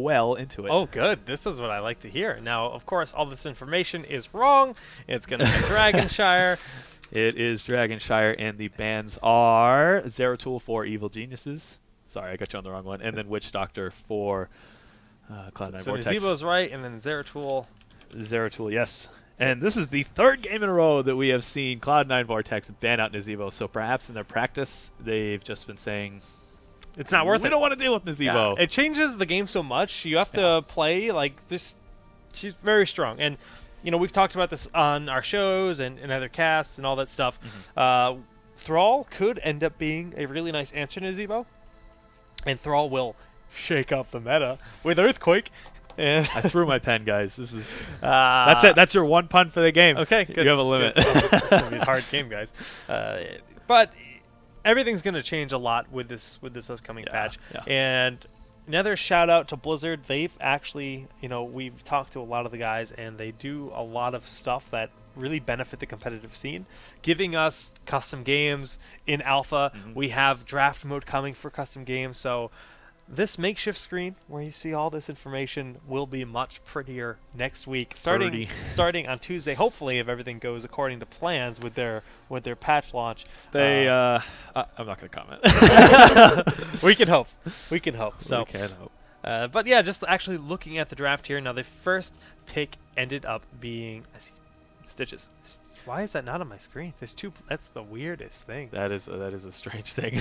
well into it. Oh, good. This is what I like to hear. Now, of course, all this information is wrong. It's going to be Dragonshire. It is Dragonshire, and the bans are Zeratul for Evil Geniuses. Sorry, I got you on the wrong one. And then Witch Doctor for Cloud9 So Vortex. Nazebo's right, and then Zeratul. Zeratul, yes. And this is the third game in a row that we have seen Cloud9 Vortex ban out Nazebo. So perhaps in their practice, they've just been saying, It's not worth it. We don't want to deal with Nazebo. Yeah, it changes the game so much. You have to play like this. She's very strong, and we've talked about this on our shows and other casts and all that stuff. Thrall could end up being a really nice answer to Nazebo, and Thrall will shake up the meta with Earthquake. And I threw my pen, guys. This is that's it. That's your one pun for the game. Okay, good. You have a limit. It's gonna be a hard game, guys. But everything's gonna change a lot with this upcoming patch. Yeah. And another shout out to Blizzard. They've actually, we've talked to a lot of the guys, and they do a lot of stuff that really benefit the competitive scene, giving us custom games in alpha. We have draft mode coming for custom games, so this makeshift screen where you see all this information will be much prettier next week, starting on Tuesday. Hopefully, if everything goes according to plans with their patch launch. They, I'm not going to comment. We can hope. We can hope. So, we can hope. But yeah, just actually looking at the draft here now, the first pick ended up being Stitches. Why is that not on my screen? There's two. That's the weirdest thing. That is a strange thing.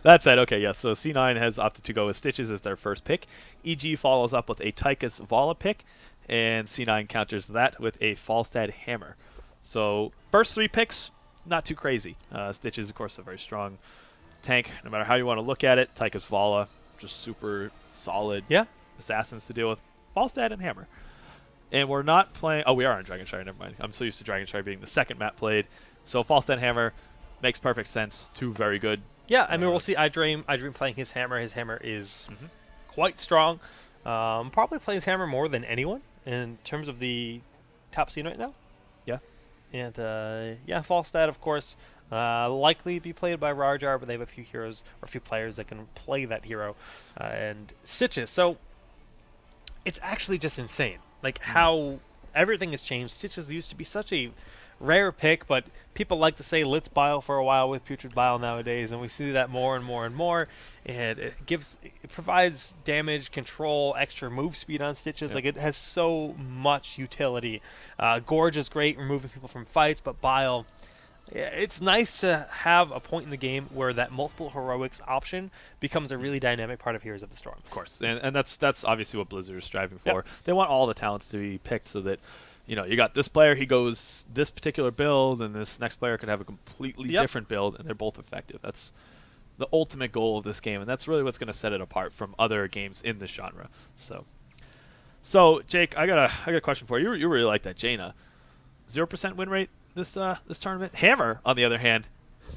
That said, okay, yes. So C9 has opted to go with Stitches as their first pick. EG follows up with a Tychus Vala pick, and C9 counters that with a Falstad Hammer. So first three picks, not too crazy. Stitches, of course, a very strong tank, no matter how you want to look at it. Tychus Vala, just super solid assassins to deal with. Falstad and Hammer. And we're not playing... Oh, we are on Dragonshire. Never mind. I'm so used to Dragonshire being the second map played. So Falstad Hammer makes perfect sense. Two very good. Yeah, I mean, we'll see. I dream playing his Hammer. His Hammer is quite strong. Probably plays Hammer more than anyone in terms of the top scene right now. Yeah. And, Falstad, of course, likely be played by Rajar, but they have a few heroes or a few players that can play that hero. And Stitches. So it's actually just insane. Like how everything has changed. Stitches used to be such a rare pick, but people like to say let's bile for a while with Putrid Bile nowadays, and we see that more and more and more. And it provides damage, control, extra move speed on Stitches. Like it has so much utility. Gorge is great, removing people from fights, but Bile, it's nice to have a point in the game where that multiple heroics option becomes a really dynamic part of Heroes of the Storm. Of course, and that's obviously what Blizzard is striving for. They want all the talents to be picked so that, you got this player, he goes this particular build, and this next player could have a completely different build, and they're both effective. That's the ultimate goal of this game, and that's really what's going to set it apart from other games in this genre. So Jake, I got a question for you. You really like that Jaina. 0% win rate this tournament. Hammer, on the other hand,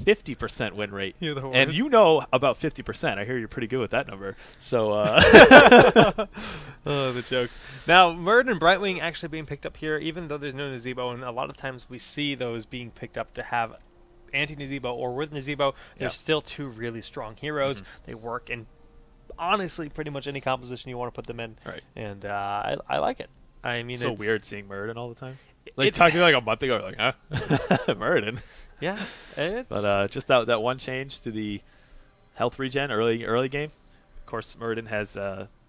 50% win rate. And you know about 50%. I hear you're pretty good with that number. So, oh, the jokes. Now, Murd and Brightwing actually being picked up here, even though there's no Nazebo, and a lot of times we see those being picked up to have anti-Nazebo or with Nazebo. They're still two really strong heroes. They work in, honestly, pretty much any composition you want to put them in. Right. And I like it. I mean, it's so weird seeing Murden all the time. Like, talking to me like a month ago, like, huh? Murden. Yeah. But just that one change to the health regen early game. Of course, Murden has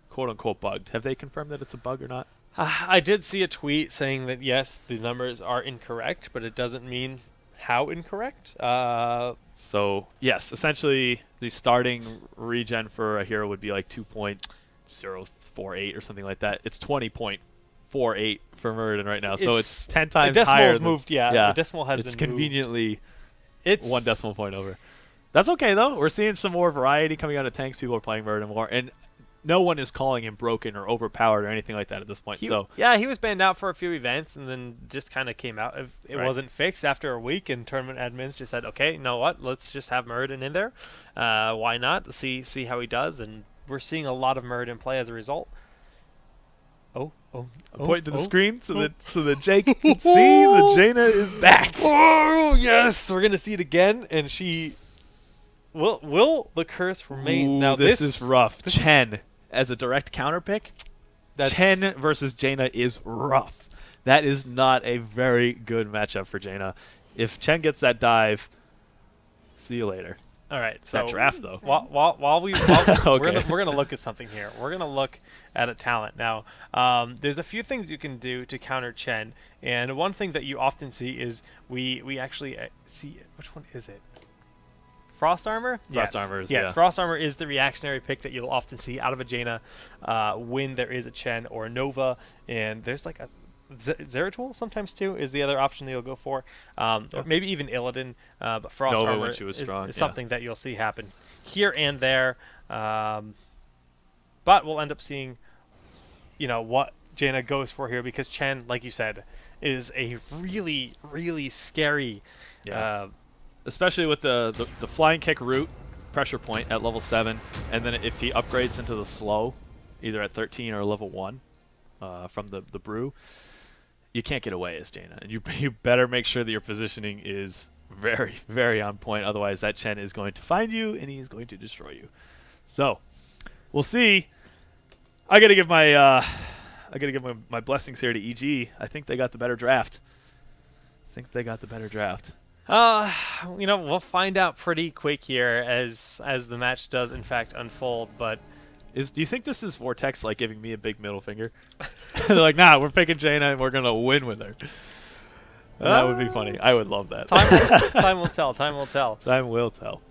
quote-unquote bugged. Have they confirmed that it's a bug or not? I did see a tweet saying that, yes, the numbers are incorrect, but it doesn't mean how incorrect. So, yes, essentially, the starting regen for a hero would be like 2.048 or something like that. It's 20.48 for Murden right now, so it's 10 times higher. The decimal's moved, the decimal has been moved. It's conveniently one decimal point over. That's okay, though. We're seeing some more variety coming out of tanks. People are playing Murden more, and no one is calling him broken or overpowered or anything like that at this point. He was banned out for a few events and then just kind of came out. It wasn't fixed after a week, and tournament admins just said, okay, you know what? Let's just have Murden in there. Why not? See how he does, and we're seeing a lot of Murden play as a result. I'm pointing to the screen so that Jake can see that Jaina is back. Oh, yes! We're going to see it again, and she... Will the curse remain? Ooh, now this is rough. Chen as a direct counter pick, That's Chen versus Jaina is rough. That is not a very good matchup for Jaina. If Chen gets that dive, see you later. all right. That So draft though. while Okay. we're gonna look at something here. We're gonna look at a talent now. There's a few things you can do to counter Chen, and one thing that you often see is we actually see which one is it? Frost Armor? Frost Yes. Armors, Yes, yeah. Frost Armor is the reactionary pick that you'll often see out of a Jaina when there is a Chen or a Nova, and there's like a Zeratul sometimes too is the other option that you'll go for, or maybe even Illidan, but Frost Nova Armor when she was is strong, yeah. something that you'll see happen here and there, but we'll end up seeing, what Jaina goes for here, because Chen, like you said, is a really, really scary. Yeah. Especially with the flying kick root pressure point at level 7, and then if he upgrades into the slow, either at 13 or level 1 from the brew, you can't get away as Jaina. And you better make sure that your positioning is very, very on point. Otherwise, that Chen is going to find you, and he is going to destroy you. So, we'll see. I gotta give my my blessings here to EG. I think they got the better draft. We'll find out pretty quick here as the match does in fact unfold. But Do you think this is Vortex like giving me a big middle finger? They're like, nah, we're picking Jaina and we're gonna win with her. That would be funny. I would love that. time will tell. Time will tell. Time will tell.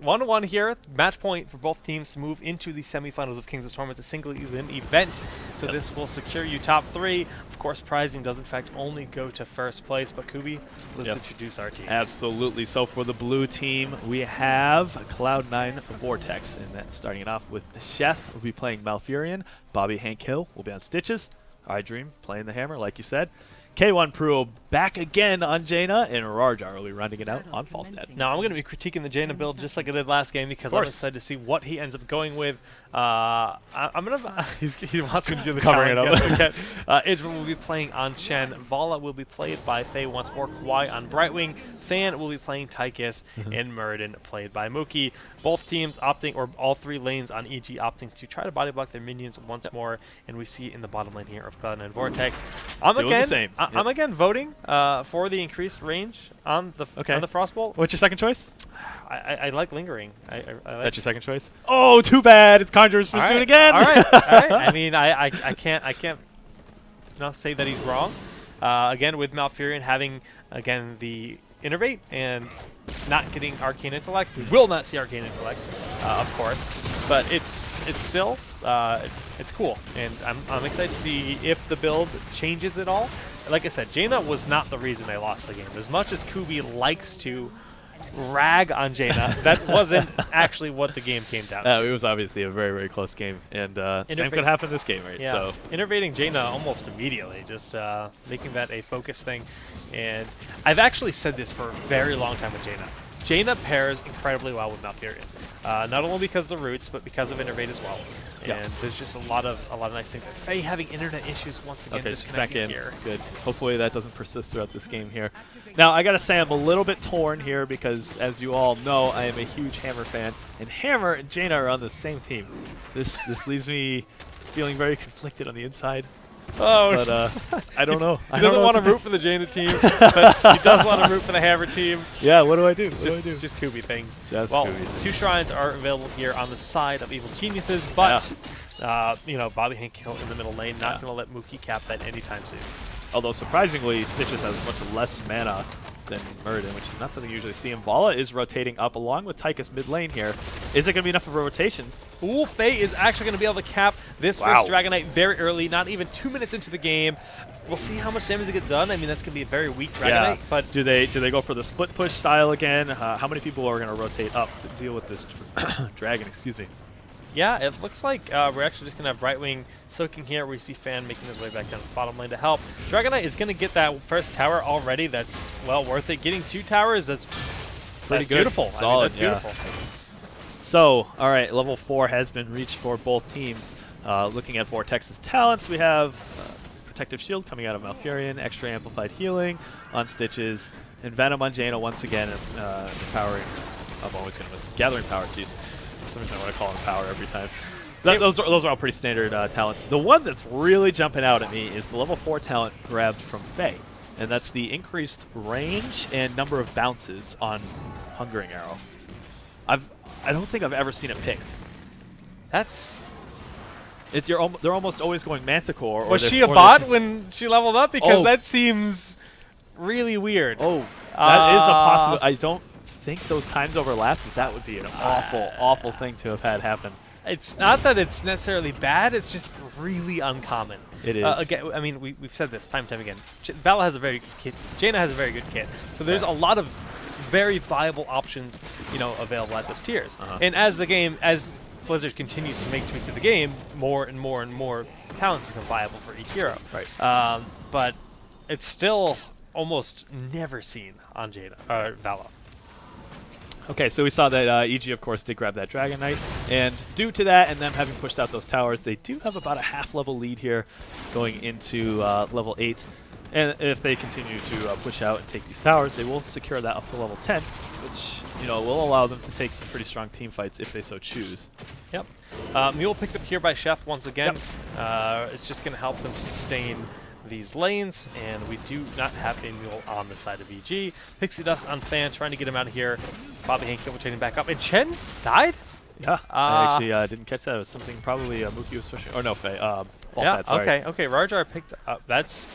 1-1 here. Match point for both teams to move into the semifinals of Kings of Storm. It's a single event, so Yes. this will secure you top 3. Of course, prizing does in fact only go to first place. But Kubi, let's introduce our team. Absolutely. So for the blue team, we have Cloud9 Vortex. And then starting it off with Chef will be playing Malfurion. Bobby Hank Hill will be on Stitches. iDream playing the hammer, like you said. K1 Pruo back again on Jaina, and Rarjar will be rounding it out on Falstad. Now I'm going to be critiquing the Jaina build just like I did last game, because I'm excited to see what he ends up going with. I'm gonna. He wants me to do the Covering it up. Okay. Idra will be playing on Chen. Vala will be played by Faye once more. Kwai on Brightwing. Fan will be playing Tychus, and Muradin played by Mookie. Both teams opting, or all 3 lanes on EG opting to try to body block their minions once more, and we see in the bottom lane here of Cloud9 Vortex. I'm Doing again, the same. I'm again voting for the increased range on the Frostbolt. What's your second choice? I like lingering. I like That's your second choice? Oh, too bad. It's Conjurer's Pursuit again. All right. I mean, I can't not say that he's wrong. Again, with Malfurion having again the Innervate and not getting Arcane Intellect, we will not see Arcane Intellect, of course. But it's still it's cool, and I'm excited to see if the build changes at all. Like I said, Jaina was not the reason they lost the game. As much as Kubi likes to rag on Jaina, that wasn't actually what the game came down to. It was obviously a very, very close game, and same could happen this game, right? Yeah, So innervating Jaina almost immediately, just making that a focus thing. And I've actually said this for a very long time with Jaina. Jaina pairs incredibly well with Malfurion, not only because of the roots, but because of Innervate as well. And there's just a lot of nice things. Faye having internet issues once again. okay, she's back disconnecting in. here. Good. Hopefully that doesn't persist throughout this game here. Now, I gotta say I'm a little bit torn here because, as you all know, I am a huge Hammer fan, and Hammer and Jaina are on the same team. This leaves me feeling very conflicted on the inside. Oh, but I don't know. He doesn't want to root for the Jaina team, but he does want to root for the Hammer team. Yeah, what do I do? What do I do? Just Kubi things. Just well, Kubi things. 2 shrines are available here on the side of Evil Geniuses, but Bobby Hank Hill in the middle lane, not going to let Mookie cap that anytime soon. Although surprisingly, Stitches has much less mana than Muradin, which is not something you usually see. And Vala is rotating up along with Tychus mid lane here. Is it going to be enough of a rotation? Ooh, Faye is actually going to be able to cap this first Dragonite very early, not even 2 minutes into the game. We'll see how much damage they get done. I mean, that's going to be a very weak Dragonite. But do they go for the split push style again? How many people are going to rotate up to deal with this dragon? Excuse me. Yeah, it looks like we're actually just going to have Brightwing soaking here. We see Fan making his way back down to the bottom lane to help. Dragonite is going to get that first tower already. That's well worth it. Getting 2 towers, that's pretty good. Beautiful. Solid, I mean, that's beautiful. So, all right, level 4 has been reached for both teams. Looking at Vortex's talents, we have Protective Shield coming out of Malfurion, Extra Amplified Healing on Stitches, and Venom on Jaina once again, powering. I'm always going to miss Gathering Power, jeez. For some reason I want to call him Power every time. Those are all pretty standard talents. The one that's really jumping out at me is the level 4 talent grabbed from Faye, and that's the increased range and number of bounces on Hungering Arrow. I don't think I've ever seen it picked. That's... They're almost always going Manticore. Was she a bot when she leveled up? Because that seems really weird. Oh, that is a possibility. I don't think those times overlap, but that would be an awful thing to have had happen. It's not that it's necessarily bad, it's just really uncommon. It is. Again, I mean, we've said this time and time again. Vala has a very good kit. Jaina has a very good kit. So there's a lot of very viable options, available at those tiers. And as Blizzard continues to make tweaks to the game, more and more and more talents become viable for each hero. Right. But it's still almost never seen on Vala. Okay, so we saw that EG, of course, did grab that Dragon Knight, and due to that and them having pushed out those towers, they do have about a half-level lead here going into level 8. And if they continue to push out and take these towers, they will secure that up to level 10, which will allow them to take some pretty strong team fights if they so choose. Yep. Mule picked up here by Chef once again. Yep. It's just going to help them sustain these lanes, and we do not have a Mule on the side of EG. Pixie Dust on Fan, trying to get him out of here. Bobby Hank infiltrating back up, and Chen died? Yeah, I actually didn't catch that. It was something probably Mookie was pushing. Oh no, Faye. Okay. Rajar picked up. That's...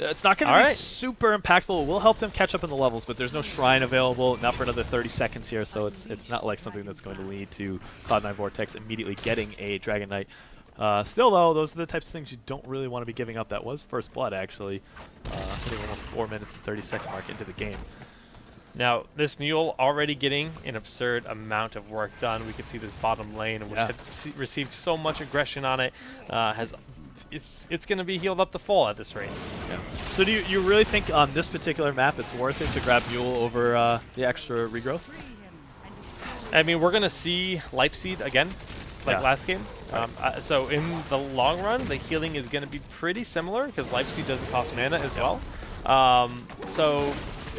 It's not going to be super impactful. It will help them catch up in the levels, but there's no shrine available, not for another 30 seconds here, so it's not like something that's going to lead to Cloud9 Vortex immediately getting a Dragon Knight. Still, though, those are the types of things you don't really want to be giving up. That was First Blood, actually, hitting almost 4 minutes and 30-second mark into the game. Now, this Mule already getting an absurd amount of work done. We can see this bottom lane, which had received so much aggression on it, it's going to be healed up to full at this rate. Yeah. So do you really think on this particular map it's worth it to grab Mule over the extra regrowth? I mean, we're going to see Life Seed again, like last game. So in the long run, the healing is going to be pretty similar because Life Seed doesn't cost mana as well. So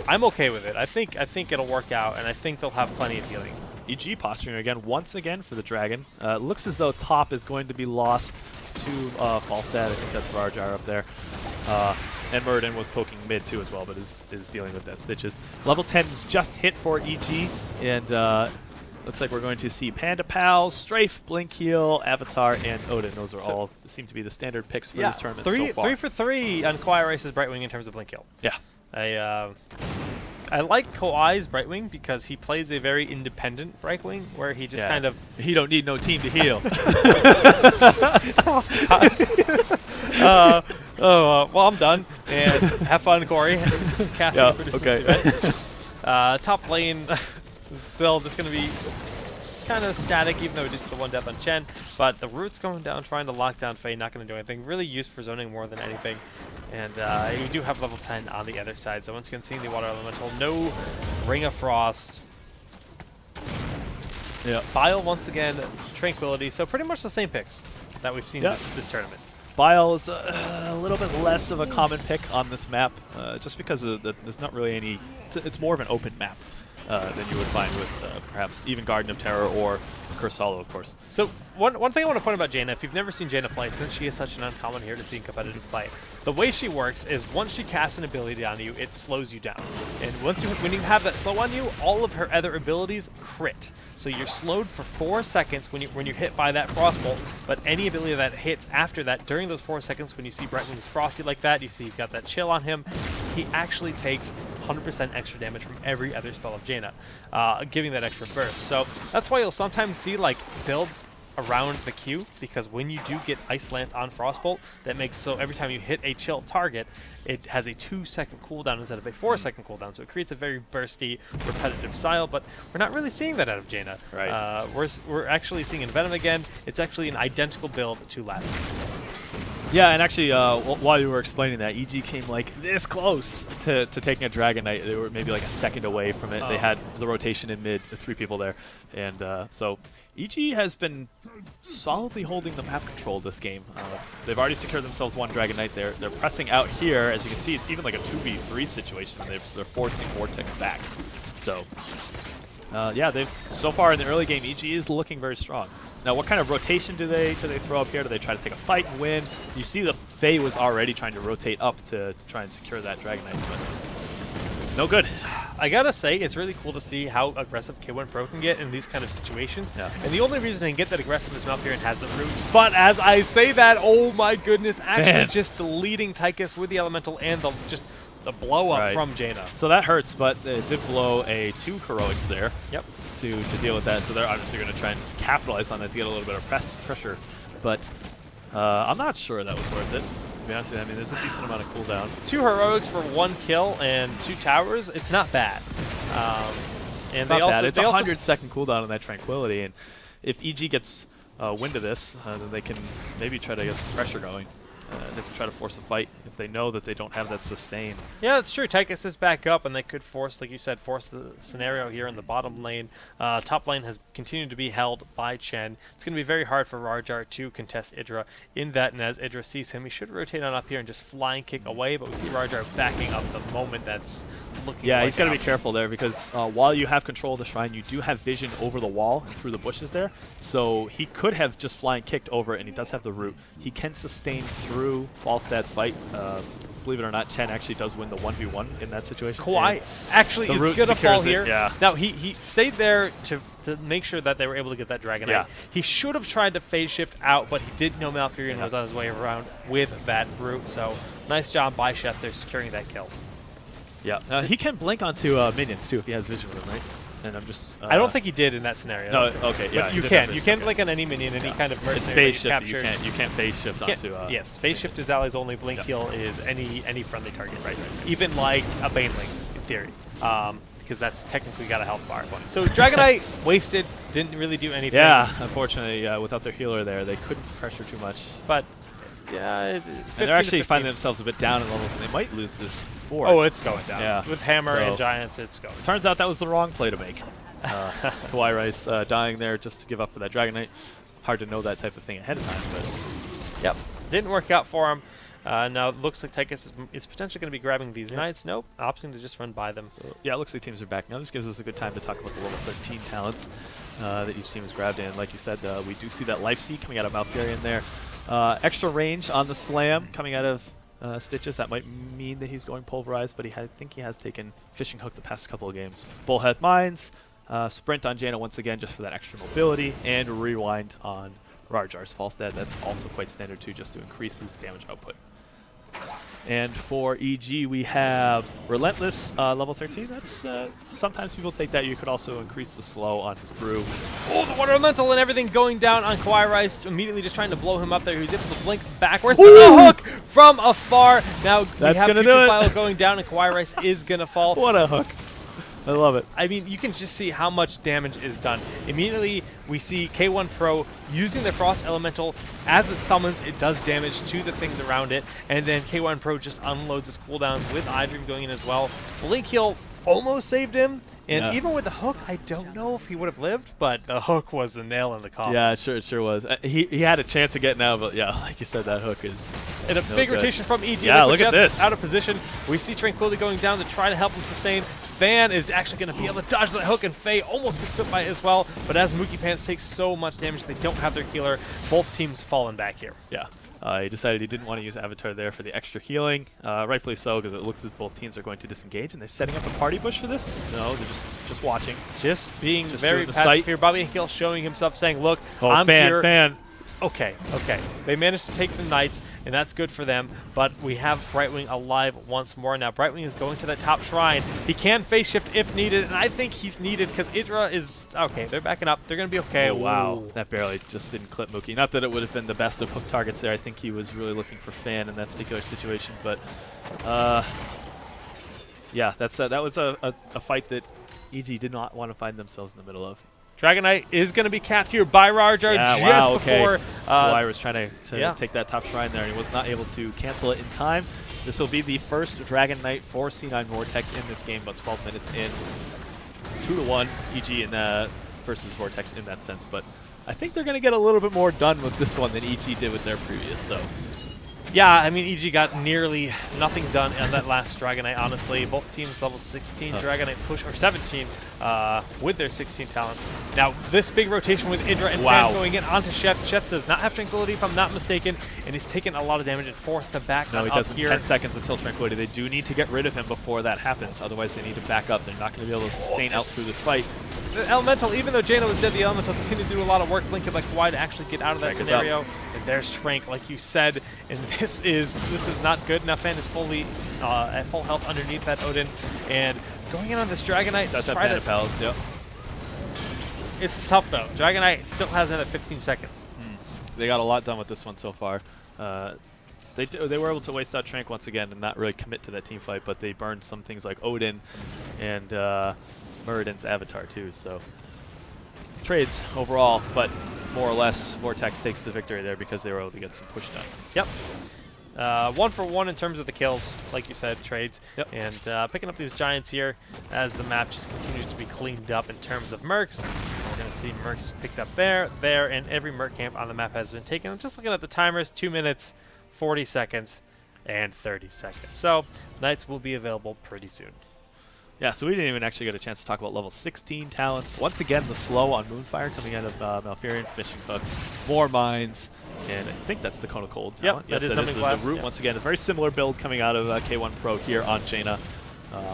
I'm okay with it. I think it'll work out, and I think they'll have plenty of healing. EG posturing again, once again for the Dragon. Looks as though top is going to be lost to Falstad. I think that's Varjar up there. And Muradin was poking mid too as well, but is dealing with that Stitches. Level 10 is just hit for EG, and looks like we're going to see Panda Pals, Strafe, Blink Heal, Avatar, and Odin. Those are all seem to be the standard picks for this tournament so far. 3 for 3 on Quiet Race's Brightwing in terms of Blink Heal. Yeah. I like Koai's Brightwing because he plays a very independent Brightwing where he just kind of... He don't need no team to heal. Well, I'm done. And have fun, Corey. Top lane is still just going to be just kind of static, even though it is the one death on Chen. But the Root's going down, trying to lock down Faye, not going to do anything. Really used for zoning more than anything. And we do have level 10 on the other side. So once again, seeing the Water Elemental, no Ring of Frost. Yeah. Bile once again, Tranquility. So pretty much the same picks that we've seen this tournament. Bile is a little bit less of a common pick on this map, just because there's not really any... It's more of an open map than you would find with perhaps even Garden of Terror or Curse Hollow, of course. So one thing I want to point about Jaina, if you've never seen Jaina play, since she is such an uncommon hero to see in competitive play, the way she works is once she casts an ability on you, it slows you down. And when you have that slow on you, all of her other abilities crit. So you're slowed for 4 seconds when you're hit by that Frostbolt, but any ability that hits after that, during those 4 seconds, when you see Brightwing's Frosty like that, you see he's got that chill on him, he actually takes 100% extra damage from every other spell of Jaina, giving that extra burst. So that's why you'll sometimes see like builds around the Q, because when you do get Ice Lance on Frostbolt, that makes so every time you hit a chill target, it has a 2-second cooldown instead of a 4-second cooldown. So it creates a very bursty, repetitive style, but we're not really seeing that out of Jaina. Right. We're actually seeing in Venom again. It's actually an identical build to last game. Yeah, and actually, while you were explaining that, EG came like this close to taking a Dragon Knight. They were maybe like a second away from it. They had the rotation in mid, 3 people there. And so EG has been solidly holding the map control this game. They've already secured themselves 1 Dragon Knight. They're pressing out here. As you can see, it's even like a 2v3 situation. They're forcing Vortex back. So, yeah, so far in the early game, EG is looking very strong. Now, what kind of rotation do they throw up here? Do they try to take a fight and win? You see the Fae was already trying to rotate up to try and secure that Dragon Knight, but no good. I gotta say, it's really cool to see how aggressive K1 Pro can get in these kind of situations. Yeah. And the only reason I can get that aggressive is Malfurion has the roots. But as I say that, oh my goodness, actually just deleting Tychus with the Elemental and just the blow up from Jaina. So that hurts, but it did blow a 2 heroics there. Yep. To deal with that. So they're obviously going to try and capitalize on that to get a little bit of pressure. But I'm not sure that was worth it. To be honest with you, I mean, there's a decent amount of cooldown. 2 heroics for 1 kill and 2 towers. It's not bad. And it's not bad. It's a 100-second cooldown on that Tranquility, and if EG gets wind of this, then they can maybe try to get some pressure going. They can try to force a fight if they know that they don't have that sustain. Yeah, that's true. Tychus is back up, and they could force, like you said, force the scenario here in the bottom lane. Top lane has continued to be held by Chen. It's going to be very hard for Rarjar to contest Idra in that, and as Idra sees him, he should rotate on up here and just flying kick away, but we see Rarjar backing up the moment that's looking Yeah, like he's got to be careful there because while you have control of the shrine, you do have vision over the wall and through the bushes there. So he could have just flying kicked over it, and he does have the root. He can sustain through Falstad's fight. Believe it or not, Chen actually does win the 1v1 in that situation. Kawhi actually is going to fall here. Yeah. Now, he stayed there to make sure that they were able to get that Dragon Knight. He should have tried to phase shift out, but he did know Malfurion was on his way around with that root. So nice job by Chef there securing that kill. Yeah, he can blink onto minions too if he has vision with him, right? And I'm just. I don't think he did in that scenario. No, okay, yeah. But you can. You can blink on any minion, any kind of mercenary. It's phase shift. You can't phase shift onto. Yes, phase shift is allies only. Blink heal is any friendly target. Right. Even like a Baneling in theory, because that's technically got a health bar. So Dragon Knight wasted, didn't really do anything. Yeah, unfortunately, without their healer there, they couldn't pressure too much. But yeah, and they're actually finding themselves a bit down in levels, and they might lose this. Oh, it's going down. Yeah. With Hammer and Giants, it's going. Turns out that was the wrong play to make. Kawhi Rice dying there just to give up for that Dragon Knight. Hard to know that type of thing ahead of time, but yep, didn't work out for him. Now it looks like Tychus is potentially going to be grabbing these Knights. Nope, opting to just run by them. So, yeah, it looks like teams are back now. This gives us a good time to talk about the level 13 talents that each team has grabbed in. Like you said, we do see that Life Seed coming out of Malfurion there. Extra range on the slam coming out of Stitches. That might mean that he's going pulverized, but I think he has taken Fishing Hook the past couple of games. Bullhead Mines, Sprint on Jaina once again just for that extra mobility, and Rewind on Rarjar's Falstad. That's also quite standard too, just to increase his damage output. And for EG, we have Relentless, level 13. That's sometimes people take that. You could also increase the slow on his brew. Oh, the Water Elemental and everything going down on Kawhi Rice, immediately just trying to blow him up there. He's able to blink backwards. The hook from afar. Now we have Putrefied going down, and Kawhi Rice is going to fall. What a hook. I love it. I mean, you can just see how much damage is done. Immediately, we see K1 Pro using the Frost Elemental. As it summons, it does damage to the things around it. And then K1 Pro just unloads his cooldowns with iDream going in as well. Blink Heal almost saved him. And even with the hook, I don't know if he would have lived, but the hook was the nail in the coffin. Yeah, it sure was. He had a chance of getting out, but yeah, like you said, that hook is and a big rotation from EG. Yeah, look at this. Out of position. We see Tranquility going down to try to help him sustain. Fan is actually going to be able to dodge that hook, and Faye almost gets bit by it as well. But as Mookie Pants takes so much damage, they don't have their healer. Both teams falling back here. Yeah. He decided he didn't want to use Avatar there for the extra healing. Rightfully so, because it looks as both teams are going to disengage. And they're setting up a party bush for this? No, they're just watching. Just being very passive here. Bobby Hill showing himself, saying, look, I'm fan. Okay. They managed to take the Knights, and that's good for them. But we have Brightwing alive once more. Now, Brightwing is going to that top shrine. He can phase shift if needed, and I think he's needed because Idra is... Okay, they're backing up. They're going to be okay. Oh, wow. That barely just didn't clip Mookie. Not that it would have been the best of hook targets there. I think he was really looking for Fan in that particular situation. But, yeah, that was a fight that EG did not want to find themselves in the middle of. Dragon Knight is going to be capped here by Rarjar before... Kawhi was trying to take that top shrine there, and he was not able to cancel it in time. This will be the first Dragon Knight for C9 Vortex in this game, about 12 minutes in. 2-1 EG in versus Vortex in that sense, but I think they're going to get a little bit more done with this one than EG did with their previous, so Yeah, I mean, EG got nearly nothing done on that last Dragonite, honestly. Both teams level 16 Dragonite push, or 17 with their 16 talents. Now, this big rotation with Idra and Fan going in onto Chef. Chef does not have Tranquility, if I'm not mistaken, and he's taken a lot of damage and forced to back No, he up doesn't. here. 10 seconds until Tranquility. They do need to get rid of him before that happens. Otherwise, they need to back up. They're not going to be able to sustain out through this fight. The Elemental, even though Jaina was dead, the Elemental continued to do a lot of work. Blink of like why to actually get out of that scenario. And there's Trank, like you said, and this is not good. Now Fan is fully at full health underneath that Odin, and going in on this Dragonite. Does have Panda Pals, yep. It's tough though. Dragonite still has it at 15 seconds. They got a lot done with this one so far. They were able to waste out Trank once again and not really commit to that team fight, but they burned some things like Odin and Muradin's avatar too. So trades overall, but more or less Vortex takes the victory there because they were able to get some push done. Yep. 1 for 1 in terms of the kills, like you said, trades. Yep. And picking up these Giants here as the map just continues to be cleaned up in terms of Mercs. We're going to see Mercs picked up there, and every Merc camp on the map has been taken. Just looking at the timers, 2 minutes, 40 seconds, and 30 seconds. So Knights will be available pretty soon. Yeah, so we didn't even actually get a chance to talk about level 16 talents. Once again, the slow on Moonfire coming out of Malfurion, Fishing Hook, more mines, and I think that's the Cone of Cold talent. Yep, yes, that is the Root. Once again, a very similar build coming out of K1 Pro here on Jaina.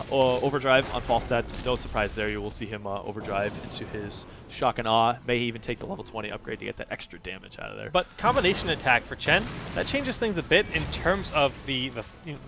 Overdrive on Falstad, no surprise there. You will see him overdrive into his Shock and Awe. May even take the level 20 upgrade to get that extra damage out of there. But combination attack for Chen, that changes things a bit in terms of the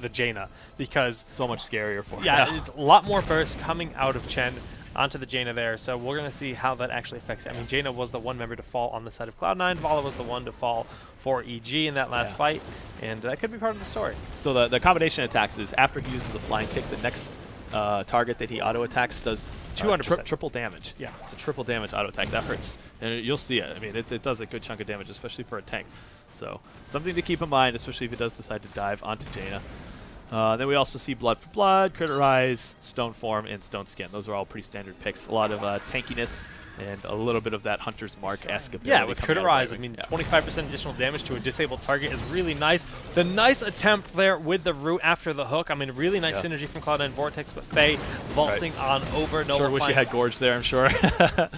Jaina, because so much scarier for him. Yeah, it's a lot more burst coming out of Chen onto the Jaina there, so we're going to see how that actually affects it. I mean, Jaina was the one member to fall on the side of Cloud9, Vala was the one to fall for EG in that last fight, and that could be part of the story. So the combination attacks is after he uses a flying kick, the next target that he auto attacks does 200% triple damage. Yeah, it's a triple damage auto attack. That hurts, and you'll see it. I mean, it does a good chunk of damage, especially for a tank. So something to keep in mind, especially if he does decide to dive onto Jaina. Then we also see Blood for Blood, Critter Rise, Stone Form, and Stone Skin. Those are all pretty standard picks. A lot of tankiness and a little bit of that Hunter's Mark-esque ability. Yeah, with Critter Rise, I mean, yeah. 25% additional damage to a disabled target is really nice. The nice attempt there with the root after the hook. I mean, really nice synergy from Cloud9 Vortex, but Faye vaulting on over. Sure wish you had Gorge there, I'm sure.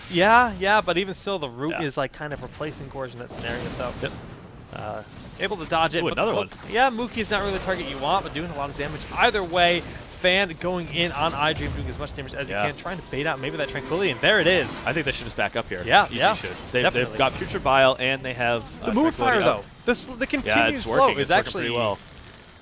yeah, but even still, the root is like kind of replacing Gorge in that scenario, so... able to dodge it. Ooh, another one. Yeah, Mookie's not really the target you want, but doing a lot of damage. Either way, Fan going in on iDream, doing as much damage as he can, trying to bait out maybe that Tranquility, and there it is. I think they should just back up here. Yeah, should. They've got Putrid Bile, and they have the Moonfire, though. The continued slow is actually pretty well.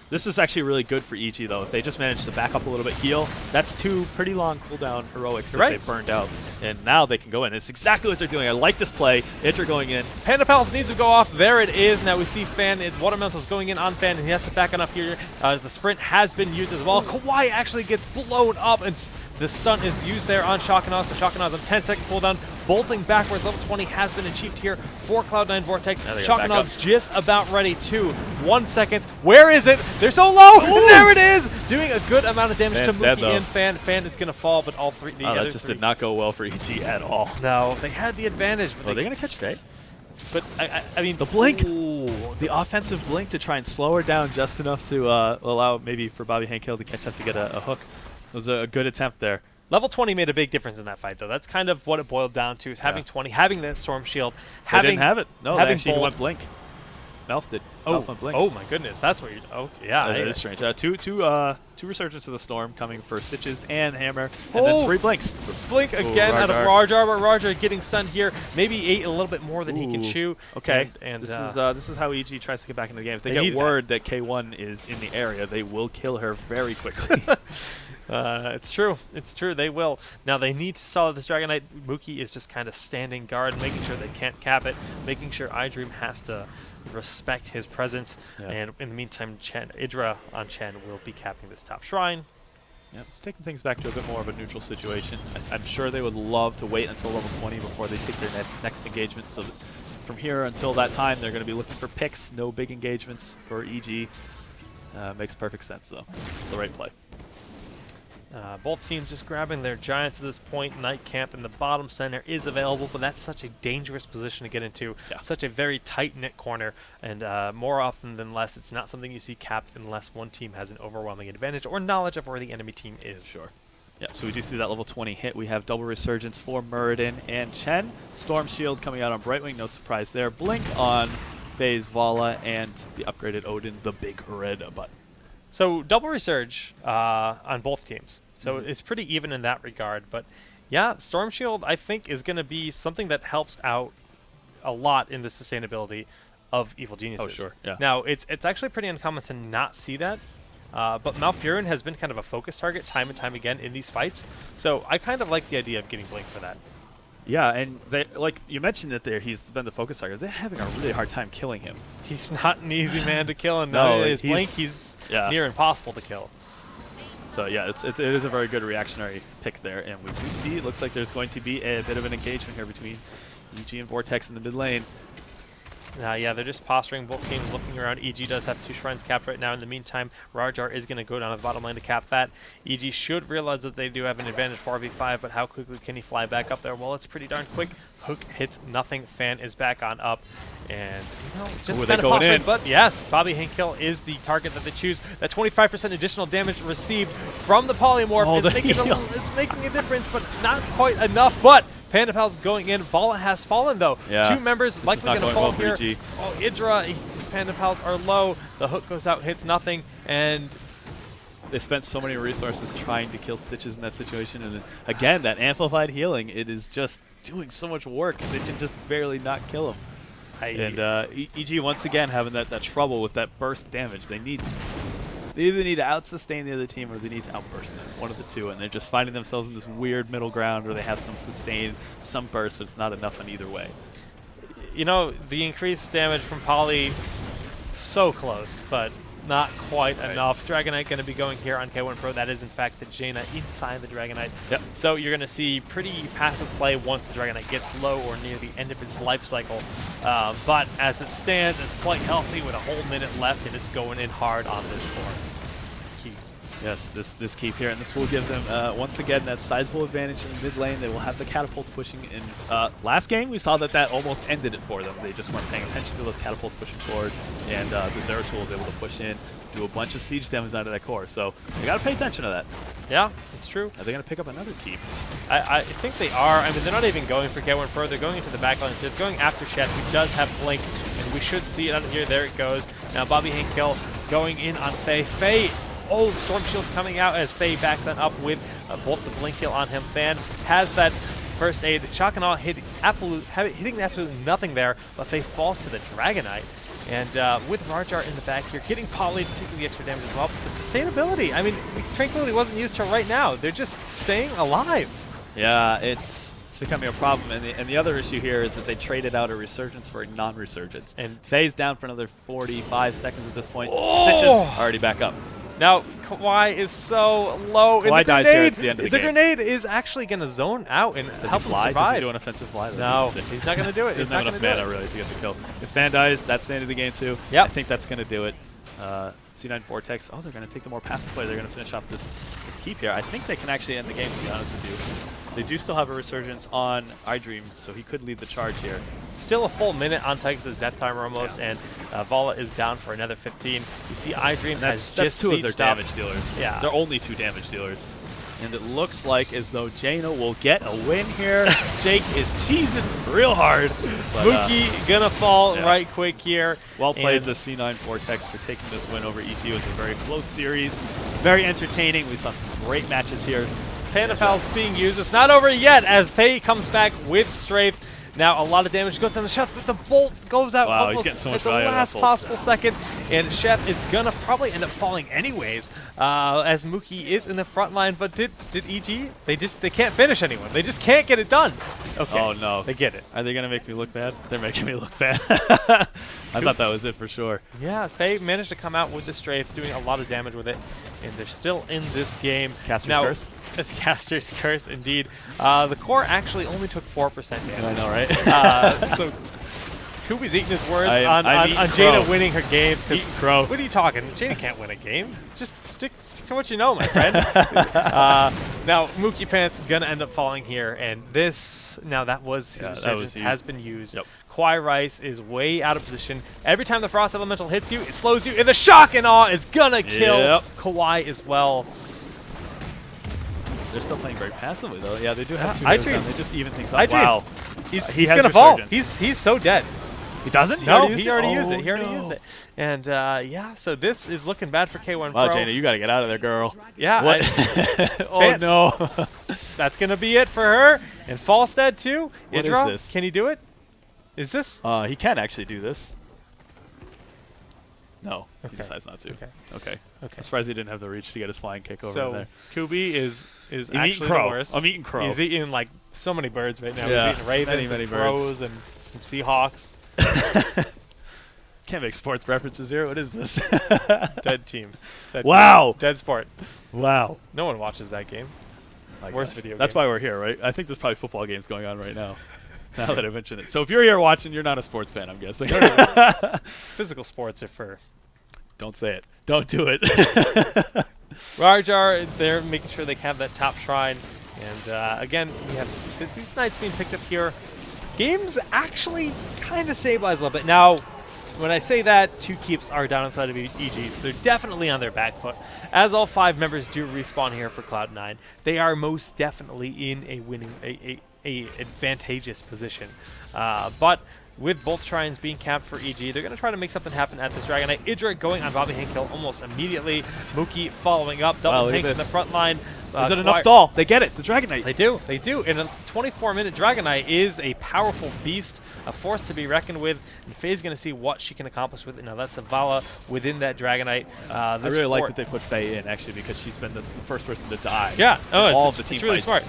This is actually really good for EG, though. If they just manage to back up a little bit, heal, that's 2 pretty long cooldown heroics that they burned out. And now they can go in. It's exactly what they're doing. I like this play. Idra going in. Panda Palace needs to go off. There it is. Now we see Fan. Water Elemental's going in on Fan, and he has to back on up here as the sprint has been used as well. Kawaii actually gets blown up, and the stun is used there on Shock and Awe. So Shock and Awe's on 10-second cooldown. Bolting backwards, level 20 has been achieved here for Cloud9 Vortex. Shock and Awe's just about ready to 1 second. Where is it? They're so low! And there it is! Doing a good amount of damage to Mookie and Fan. Fan is going to fall, but all three... that just did not go well for EG at all. No, they had the advantage. But they're going to catch Faye. But, I mean... The blink! Ooh, the offensive blink to try and slow her down just enough to allow maybe for Bobby Hankill to catch up to get a hook. It was a good attempt there. Level 20 made a big difference in that fight, though. That's kind of what it boiled down to, is having 20, having that Storm Shield, having... They didn't have it. No, they actually went Blink. Melf did. Melf went Blink. Oh, my goodness. That's what you're... Oh, yeah. That is strange. Two Resurgence of the Storm coming for Stitches and Hammer, and then 3 Blinks. Blink again out of Rajar, but Rajar getting stunned here. Maybe ate a little bit more than he can chew. Okay, and this is how EG tries to get back into the game. If they get word that K1 is in the area, they will kill her very quickly. It's true. It's true. They will. Now, they need to solve this Dragonite. Mookie is just kind of standing guard, making sure they can't cap it, making sure iDream has to respect his presence. And in the meantime, Idra on Chen will be capping this top shrine. Yeah, it's taking things back to a bit more of a neutral situation. I'm sure they would love to wait until level 20 before they take their next engagement. So from here until that time, they're going to be looking for picks, no big engagements for EG. Makes perfect sense, though. It's the right play. Both teams just grabbing their giants at this point. Night Camp in the bottom center is available, but that's such a dangerous position to get into. Yeah. Such a very tight-knit corner, and more often than less, it's not something you see capped unless one team has an overwhelming advantage or knowledge of where the enemy team is. Sure. Yeah, so we do see that level 20 hit. We have double resurgence for Muradin and Chen. Storm Shield coming out on Brightwing, no surprise there. Blink on FaZe, Vala, and the upgraded Odin, the big red button. So double resurge on both teams. So it's pretty even in that regard. But yeah, Storm Shield I think is going to be something that helps out a lot in the sustainability of Evil Geniuses. Oh, sure. Yeah. Now, it's actually pretty uncommon to not see that. But Malfurion has been kind of a focus target time and time again in these fights. So I kind of like the idea of getting Blink for that. Yeah, and they, like you mentioned that he's been the focus target. They're having a really hard time killing him. He's not an easy man to kill, and No, his he's- Blink, he's yeah. near impossible to kill. So yeah, it is a very good reactionary pick there, and we do see it looks like there's going to be a bit of an engagement here between EG and Vortex in the mid lane. Yeah, they're just posturing, both teams looking around. EG does have 2 shrines capped right now. In the meantime, Rajar is going to go down to the bottom lane to cap that. EG should realize that they do have an advantage 4v5, but how quickly can he fly back up there? Well, it's pretty darn quick. Hook hits nothing. Fan is back on up. And, you know, just Ooh, kind they of going in. But yes, Bobby Hankill is the target that they choose. That 25% additional damage received from the polymorph is making a difference, but not quite enough. But Panda Pal's going in. Vala has fallen, though. Yeah. 2 members This likely is going not to going fall well for here. EG. Oh, Idra, his Panda Pals are low. The hook goes out, hits nothing, and They spent so many resources trying to kill Stitches in that situation, and then, again, that amplified healing, it is just doing so much work. They can just barely not kill him. And EG once again having that trouble with that burst damage. They either need to out-sustain the other team or they need to outburst them, one of the two, and they're just finding themselves in this weird middle ground where they have some sustain, some burst, so it's not enough in either way. you know, the increased damage from Poly, so close, but not quite enough. Dragonite going to be going here on K1 Pro. That is, in fact, the Jaina inside the Dragonite. Yep. So you're going to see pretty passive play once the Dragonite gets low or near the end of its life cycle. But as it stands, it's quite healthy with a whole minute left, and it's going in hard on this core. Key. Yes, this keep here, and this will give them, once again, that sizable advantage in the mid lane. They will have the catapults pushing in. Last game, we saw that almost ended it for them. They just weren't paying attention to those catapults pushing forward, and the Zeratul was able to push in, do a bunch of siege damage out of that core. So they got to pay attention to that. Yeah, it's true. Are they going to pick up another keep? I think they are. I mean, they're not even going for K1 Pro. They're going into the backline. So they're going after Shet, who does have Blink, and we should see it out of here. There it goes. Now Bobby Hankill going in on Faye. Faye, oh, Storm Shield coming out as Faye backs on up with both the Blink kill on him. Fan has that first aid. Shock and Awe hitting absolutely nothing there, but Faye falls to the Dragonite. And with Rajar in the back here, getting Poly to take the extra damage as well. The sustainability, I mean, Tranquility wasn't used to right now. They're just staying alive. Yeah, it's becoming a problem, and the other issue here is that they traded out a Resurgence for a non-Resurgence. And Faye's down for another 45 seconds at this point. Oh! Stitches already back up. Now, Kawhi is so low. Kawhi dies here at the end of the game. The grenade is actually going to zone out and help him survive. Does he do an offensive fly? No, he's not going to do it. He doesn't have enough mana really to get the kill. If Fan dies, that's the end of the game too. Yep. I think that's going to do it. C9 Vortex, oh, they're going to take the more passive play. They're going to finish off this keep here. I think they can actually end the game, to be honest with you. They do still have a Resurgence on iDream, so he could lead the charge here. Still a full minute on Tychus' death timer almost, and Vala is down for another 15. You see iDream has just two of their sieged up. damage dealers. Yeah. They're only 2 damage dealers. And it looks like as though Jaina will get a win here. Jake is cheesing real hard. Mookie gonna fall right quick here. Well played to C9 Vortex for taking this win over EG. It was a very close series. Very entertaining. We saw some great matches here. Panda Pal's being used. It's not over yet as Pei comes back with Strafe. Now a lot of damage goes down the Chef, but the bolt goes out He's getting so much at the value out of last that bolt. possible second, and Chef is gonna probably end up falling anyways, as Mookie is in the front line. But did EG? They can't finish anyone. They just can't get it done. Okay. Oh no, they get it. Are they gonna make me look bad? They're making me look bad. I thought that was it for sure. Yeah, they managed to come out with the Strafe, doing a lot of damage with it, and they're still in this game. Caster's now, Curse. Caster's Curse, indeed. The core actually only took 4% damage. I know, right? So Kubi's eating his words I'm on eating Jaina crow. winning her game. 'Cause Eating crow. What are you talking? Jaina can't win a game. Just stick to what you know, my friend. Now, Mookie Pants gonna end up falling here, and this that was his resurgence has been used. Yep. Kwai Rice is way out of position. Every time the Frost Elemental hits you, it slows you, and the Shock and Awe is gonna kill Kawhi as well. They're still playing very passively, though. Yeah, they do have 2 I heroes dream. down. They just even things up. Wow. He's has gonna fall. resurgence. He's so dead. He doesn't? No, he already used it. Oh, He already used it. And yeah, so this is looking bad for K1 Wow, Pro. Jaina, you got to get out of there, girl. Yeah. What? Oh, no. That's going to be it for her. And Falstead, too. What is Idra, this? can he do it? Is this? He can actually do this. No, he Okay. decides not to. Okay. I'm surprised he didn't have the reach to get his flying kick over So there. Kubi is I'm eating actually crow. the worst. I'm eating crow. He's eating like so many birds right now. Yeah, He's eating ravens, many and birds. crows, and some Seahawks. Can't make sports references here. What is this? Dead team. Dead Wow. team. Dead sport. Wow. No one watches that game. My Worst gosh. video That's game. why we're here, right? I think there's probably football games going on right now. Now that I mention it. So if you're here watching, you're not a sports fan, I'm guessing. Physical sports are for Don't say it. Don't do it. Rajar. They're making sure they have that top shrine. And again, we have these knights being picked up here. Game's actually kind of stabilized a little bit. Now, when I say that, 2 keeps are down inside of EG, so they're definitely on their back foot. As all 5 members do respawn here for Cloud9, they are most definitely in a winning, a advantageous position. But with both shrines being capped for EG, they're going to try to make something happen at this Dragon Knight. Idra going on Bobby Hankill almost immediately. Mookie following up. Double tanks in the front line. Is it enough stall? They get it. The Dragon Knight. They do. They do. And a 24-minute Dragon Knight is a powerful beast, a force to be reckoned with. And Faye's going to see what she can accomplish with it. Now, that's Zavala within that Dragon Knight. I really like that they put Faye in, actually, because she's been the first person to die. Yeah. All of the it's team really fights. smart.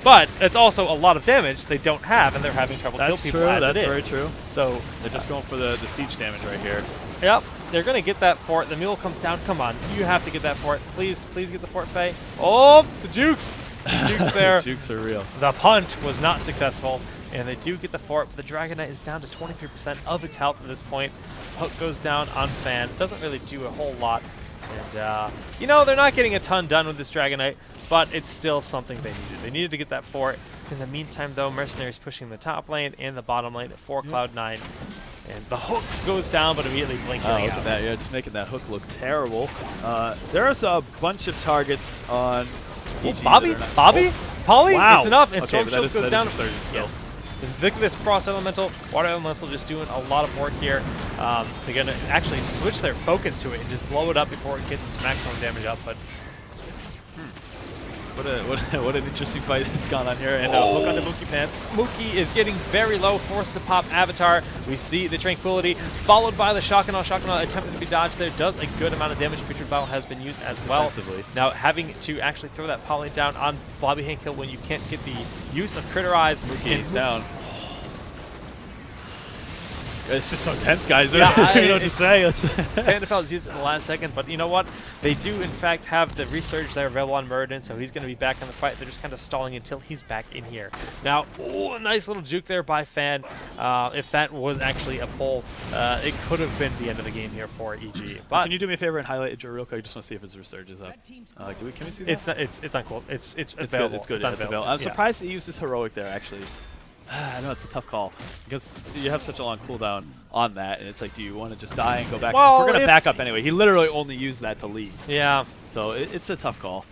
But it's also a lot of damage they don't have, and they're having trouble kill people as That's it is. very true. So They're just going for the siege damage right here. yep, they're going to get that fort. The mule comes down. Come on. You have to get that fort. Please get the fort, Faye. Oh, the jukes. The jukes there. The jukes are real. The punt was not successful, and they do get the fort, but the Dragon Knight is down to 23% of its health at this point. Hook goes down on Fan. Doesn't really do a whole lot. And, you know, they're not getting a ton done with this Dragon Knight, but it's still something they needed. They needed to get that fort. In the meantime, though, Mercenaries pushing the top lane and the bottom lane for Cloud9. And the hook goes down, but immediately blinking Oh, look out. at that. Yeah, just making that hook look terrible. There's a bunch of targets on EG Bobby? that are not- Bobby? Polly? Wow. It's enough. And Okay, Storm but that Shield is- goes that is down. Resurgence still. Yes. Look at this Frost Elemental, Water Elemental just doing a lot of work here. They're going to actually switch their focus to it and just blow it up before it gets its maximum damage output. What an interesting fight that's gone on here. And hook on the Mookie Pants. Mookie is getting very low, forced to pop Avatar. We see the Tranquility, followed by the Shock and Awe. Shock and Awe attempting to be dodged there. Does a good amount of damage. Featured Battle has been used as well. Defensively. Now, having to actually throw that poly down on Bobby Hankill when you can't get the use of Critter Eyes. He's down. It's just so tense, guys. Yeah, I don't know what to say. Pandafel is used in the last second, but you know what? They do, in fact, have the resurge there available on Muradin, so he's going to be back in the fight. They're just kind of stalling until he's back in here. Now, a nice little juke there by Fan. If that was actually a pull, it could have been the end of the game here for EG. But Can you do me a favor and highlight Idra real quick? I just want to see if his resurge is up. Can we see that? it's uncool. It's It's available. good. It's good. It's Yeah, it's unavailable. available. I'm Yeah. surprised he used his heroic there, actually. I know it's a tough call because you have such a long cooldown on that, and it's like, do you want to just die and go back? 'Cause Well, we're gonna if- back up anyway. He literally only used that to leave, Yeah, so it's a tough call.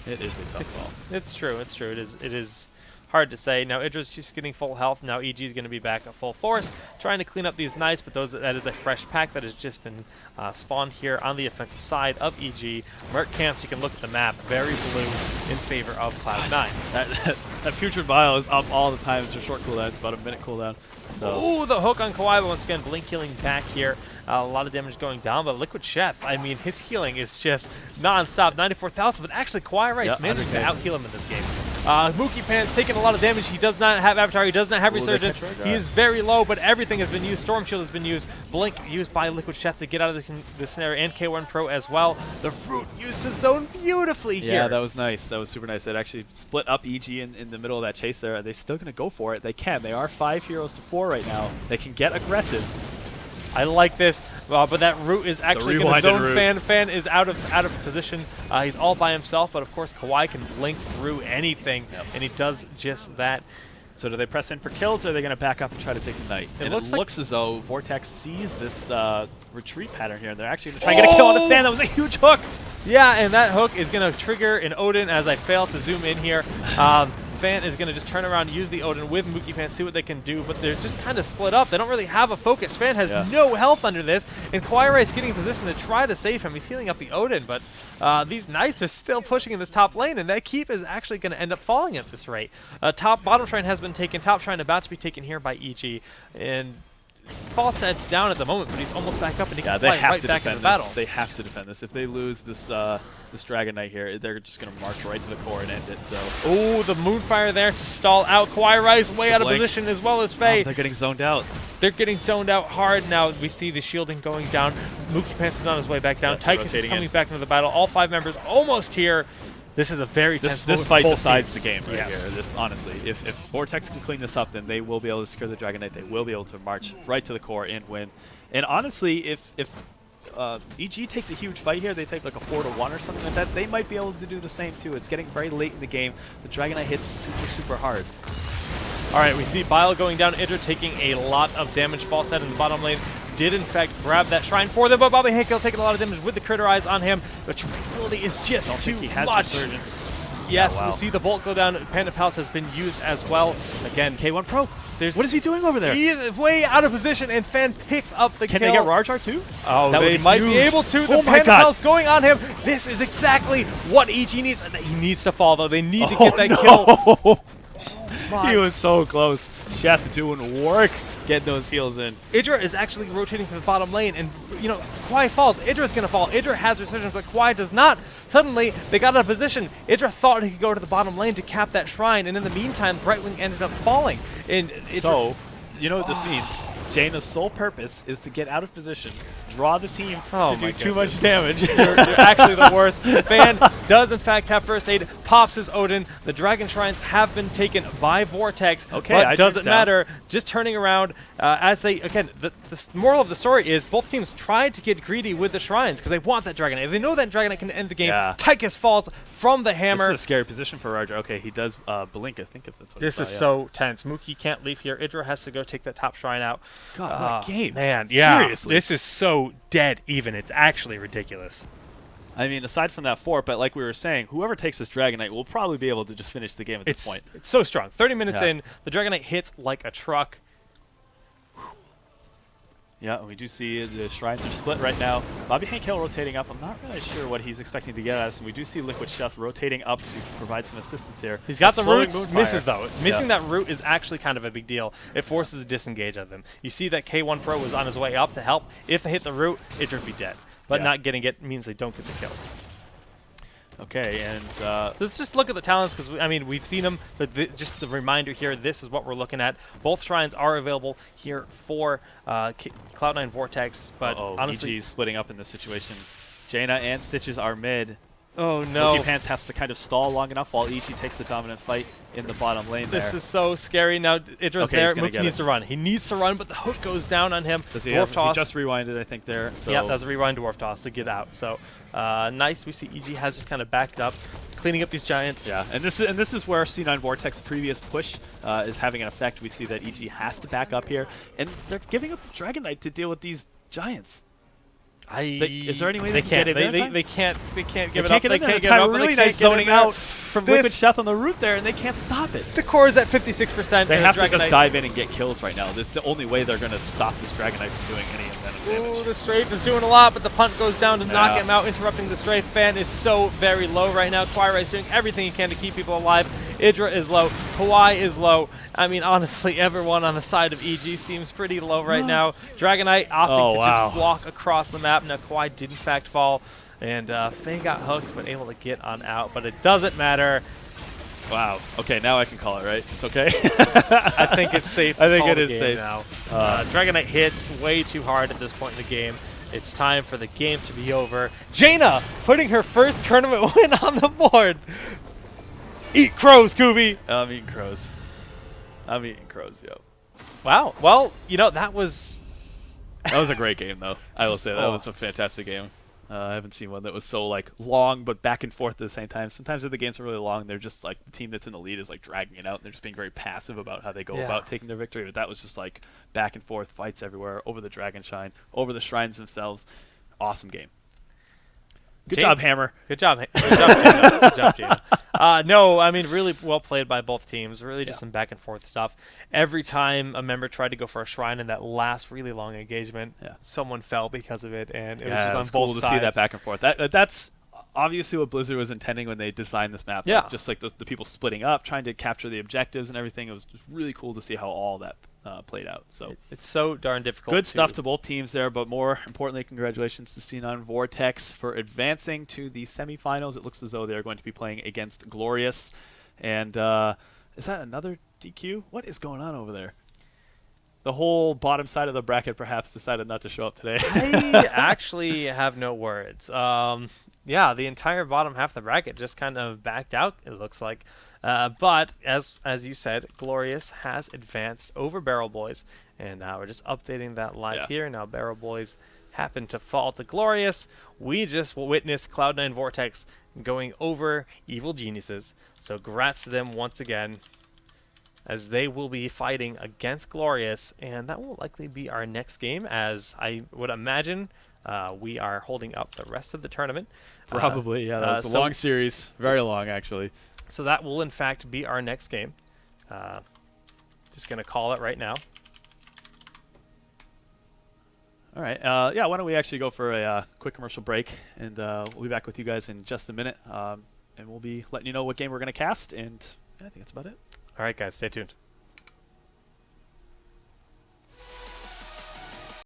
It is a tough call. it's true. It's true. It is hard to say. Now Idra's just getting full health. Now EG is going to be back at full force, trying to clean up these knights, but that is a fresh pack that has just been spawned here on the offensive side of EG. Merc camps, you can look at the map, very blue in favor of Cloud9. That Putrid Vial is up all the time. It's a short cooldown. It's about a minute cooldown. So Ooh, the hook on Kawhi, once again, blink healing back here. A lot of damage going down, but Liquid Chef, I mean, his healing is just non-stop, 94,000, but actually Kawhi Rice Yeah, managed to 100K. out-heal him in this game. Mookie Pants taking a lot of damage. He does not have Avatar. He does not have Resurgence. He is very low, but everything has been used. Storm Shield has been used. Blink used by Liquid Chef to get out of the scenario, and K1 Pro as well. The Fruit used to zone beautifully here. Yeah, that was nice. That was super nice. It actually split up EG in the middle of that chase there. Are they still going to go for it? They can. They are 5 heroes to 4 right now. They can get aggressive. I like this, but that Root is actually going to zone Root. Fan. Fan is out of position. He's all by himself, but of course Kawhi can blink through anything, and he does just that. So do they press in for kills, or are they going to back up and try to take the Knight? It looks as though Vortex sees this retreat pattern here, and they're actually going to try and get a kill on the Fan. That was a huge hook! Yeah, and that hook is going to trigger an Odin as I fail to zoom in here. Fan is going to just turn around, use the Odin with Mookie Pants, see what they can do, but they're just kind of split up. They don't really have a focus. Fan has no health under this, and Kawhi is getting in position to try to save him. He's healing up the Odin, but these Knights are still pushing in this top lane, and that keep is actually going to end up falling at this rate. Bottom shrine has been taken, top shrine about to be taken here by EG, and Falstad's down at the moment, but he's almost back up, and he can fight right back in the battle. They have to defend this. If they lose this this Dragon Knight here, they're just going to march right to the core and end it. So, oh, the Moonfire there to stall out. Kawhi Rice way out of position, as well as Faye. They're getting zoned out. They're getting zoned out hard now. We see the shielding going down. Mookie Pants is on his way back down. Tychus is coming back into the battle. All 5 members almost here. This is a very tense This fight decides the game right here. This honestly, if Vortex can clean this up, then they will be able to secure the Dragon Knight. They will be able to march right to the core and win. And honestly, if EG takes a huge fight here, they take like a 4-1 or something like that, they might be able to do the same too. It's getting very late in the game. The Dragon Knight hits super hard. All right, we see Bile going down. Idra taking a lot of damage. Falstad in the bottom lane did in fact grab that shrine for them, but Bobby Hankel taking a lot of damage with the Critter Eyes on him. The tranquility is just too much. Yes, we see the Bolt go down. Panda Palace has been used as well. Again, K1 Pro. What is he doing over there? He is way out of position, and Fan picks up the kill. Can they get Rajar too? Oh, they might be able to. The Panda Palace going on him. This is exactly what EG needs. He needs to fall, though. They need to get that kill. He was so close. Chef doing work getting those heals in. Idra is actually rotating to the bottom lane, and you know, Kawhi falls. Idra's gonna fall. Idra has Resurgence, but Kawhi does not. Suddenly, they got out of position. Idra thought he could go to the bottom lane to cap that shrine, and in the meantime, Brightwing ended up falling. And so, you know what this means? Jaina's sole purpose is to get out of position, draw the team to do too much damage. You're actually the worst. Fan does in fact have first aid, pops his Odin. The Dragon Shrines have been taken by Vortex, but doesn't matter. Just turning around as they, again, the moral of the story is both teams tried to get greedy with the Shrines because they want that Dragon Knight. If they know that Dragon Knight can end the game, Tychus falls from the hammer. This is a scary position for Rajar. Okay, he does blink, I think, if that's what this is so tense. Mookie can't leave here. Idra has to go take that top Shrine out. God, what a game. Man, seriously. This is so dead even. It's actually ridiculous. I mean, aside from that fort, but like we were saying, whoever takes this Dragon Knight will probably be able to just finish the game at this point. It's so strong. 30 minutes in, the Dragon Knight hits like a truck. Yeah, we do see the Shrines are split right now. Bobby Hankel rotating up. I'm not really sure what he's expecting to get at us. And we do see Liquid Chef rotating up to provide some assistance here. He's got the roots, misses though. Missing that root is actually kind of a big deal. It forces a disengage of them. You see that K1 Pro was on his way up to help. If they hit the root, it would be dead. But not getting it means they don't get the kill. Okay, and let's just look at the talents because, I mean, we've seen them, but just a reminder here, this is what we're looking at. Both shrines are available here for Cloud9 Vortex, but honestly... EG's splitting up in this situation. Jaina and Stitches are mid. Oh no. Mookie Pants has to kind of stall long enough while EG takes the dominant fight in the bottom lane there. This is so scary. Now Idra's there. Mookie needs to run. He needs to run, but the hook goes down on him. Does he Dwarf toss. He just rewinded, I think, there. So. Yeah, that was a rewind Dwarf toss to get out. So nice. We see EG has just kind of backed up, cleaning up these giants. Yeah, and this is where C9 Vortex previous push is having an effect. We see that EG has to back up here, and they're giving up the Dragon Knight to deal with these giants. Is there any way they can get it? They can't give it up. They can't give it up. Really nice zoning out from Liquid Chef on the root there, and they can't stop it. The core is at 56%. They have to just dive in and get kills right now. This is the only way they're going to stop this Dragon Knight from doing any of damage. Ooh, the strafe is doing a lot, but the punt goes down to knock him out, interrupting the strafe. Fan is so very low right now. Twilight is doing everything he can to keep people alive. Idra is low. Kawhi is low. I mean, honestly, everyone on the side of EG seems pretty low right now. Dragon Knight opting to just walk across the map. Now, Kawhi did in fact fall, and Faye got hooked, but able to get on out. But it doesn't matter. Wow. Okay, now I can call it, right? It's okay? I think it's safe to I think call it the is game safe. now. Dragon Knight hits way too hard at this point in the game. It's time for the game to be over. Jaina putting her first tournament win on the board. Eat crows, Scooby. I'm eating crows. I'm eating crows, yo. Wow. Well, you know, that was... That was a great game, though. I will say that Oh. was a fantastic game. I haven't seen one that was so like long but back and forth at the same time. Sometimes if the games are really long, they're just like the team that's in the lead is like dragging it out, and they're just being very passive about how they go Yeah. about taking their victory. But that was just like back and forth fights everywhere over the dragon shine, over the shrines themselves. Awesome game. Good job, Hammer. Good job. Good job, Jaina. Good job, Jaina. No, I mean, really well played by both teams. Really just some back and forth stuff. Every time a member tried to go for a shrine in that last really long engagement, someone fell because of it, and it was just on it's both cool to sides. see that back and forth. That's obviously what Blizzard was intending when they designed this map. Yeah. Like, just like the people splitting up, trying to capture the objectives and everything. It was just really cool to see how all that played out. So It's so darn difficult. good stuff to both teams there, but more importantly, congratulations to C9 Vortex for advancing to the semifinals. It looks as though they're going to be playing against Glorious. And is that another DQ? What is going on over there? The whole bottom side of the bracket perhaps decided not to show up today. I actually have no words. Yeah, the entire bottom half of the bracket just kind of backed out, it looks like. But as you said, Glorious has advanced over Barrel Boys, and we're just updating that live here. Now Barrel Boys happen to fall to Glorious. We just witnessed Cloud9 Vortex going over Evil Geniuses. So congrats to them once again, as they will be fighting against Glorious, and that will likely be our next game, as I would imagine we are holding up the rest of the tournament. Probably, yeah. That was a long series. Very long, actually. So that will, in fact, be our next game. Just going to call it right now. All right. Yeah, why don't we actually go for a quick commercial break, and we'll be back with you guys in just a minute. And we'll be letting you know what game we're going to cast, and I think that's about it. All right, guys, stay tuned.